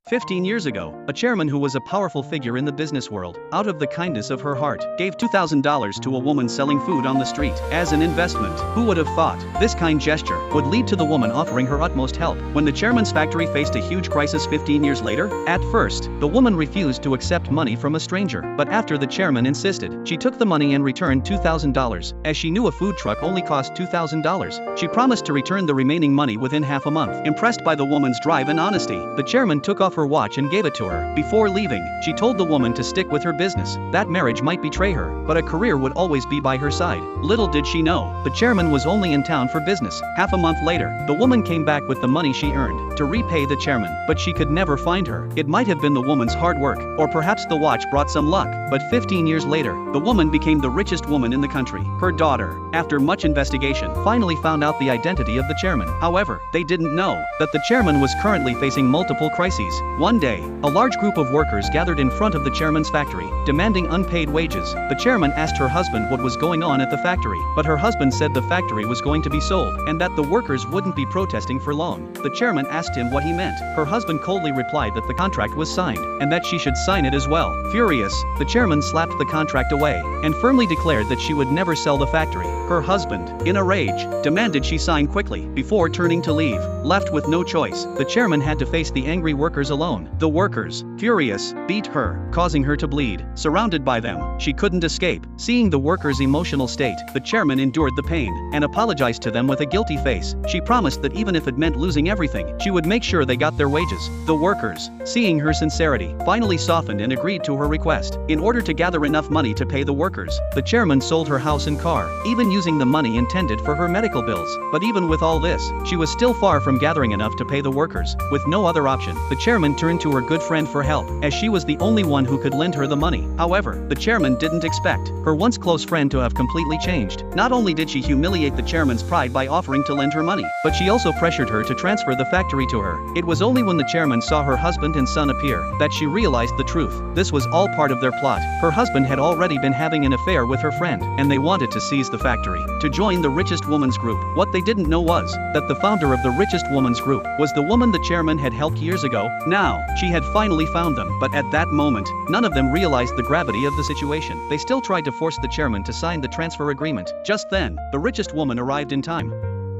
15 years ago, a chairman who was a powerful figure in the business world, out of the kindness of her heart, gave $2,000 to a woman selling food on the street. As an investment, who would have thought this kind gesture would lead to the woman offering her utmost help? When the chairman's factory faced a huge crisis 15 years later, at first, the woman refused to accept money from a stranger. But after the chairman insisted, she took the money and returned $2,000, as she knew a food truck only cost $2,000. She promised to return the remaining money within half a month. Impressed by the woman's drive and honesty, the chairman took off her watch and gave it to her. Before leaving, she told the woman to stick with her business. That marriage might betray her, but a career would always be by her side. Little did she know, the chairman was only in town for business. Half a month later, the woman came back with the money she earned to repay the chairman, but she could never find her. It might have been the woman's hard work, or perhaps the watch brought some luck, but 15 years later, the woman became the richest woman in the country. Her daughter, after much investigation, finally found out the identity of the chairman. However, they didn't know that the chairman was currently facing multiple crises. One day, a large group of workers gathered in front of the chairman's factory, demanding unpaid wages. The chairman asked her husband what was going on at the factory, but her husband said the factory was going to be sold, and that the workers wouldn't be protesting for long. The chairman asked him what he meant. Her husband coldly replied that the contract was signed, and that she should sign it as well. Furious, the chairman slapped the contract away, and firmly declared that she would never sell the factory. Her husband, in a rage, demanded she sign quickly, before turning to leave. Left with no choice, the chairman had to face the angry workers alone. The workers, furious, beat her, causing her to bleed. Surrounded by them, she couldn't escape. Seeing the workers' emotional state, the chairman endured the pain, and apologized to them with a guilty face. She promised that even if it meant losing everything, she would make sure they got their wages. The workers, seeing her sincerity, finally softened and agreed to her request. In order to gather enough money to pay the workers, the chairman sold her house and car, even using the money intended for her medical bills. But even with all this, she was still far from gathering enough to pay the workers. With no other option, the chairman turned to her good friend for help, as she was the only one who could lend her the money. However, the chairman didn't expect her once close friend to have completely changed. Not only did she humiliate the chairman's pride by offering to lend her money, but she also pressured her to transfer the factory to her. It was only when the chairman saw her husband and son appear that she realized the truth. This was all part of their plot. Her husband had already been having an affair with her friend, and they wanted to seize the factory to join the richest woman's group. What they didn't know was that the founder of the richest woman's group was the woman the chairman had helped years ago. Now, she had finally found them, but at that moment, none of them realized the gravity of the situation. They still tried to force the chairman to sign the transfer agreement. Just then, the richest woman arrived in time.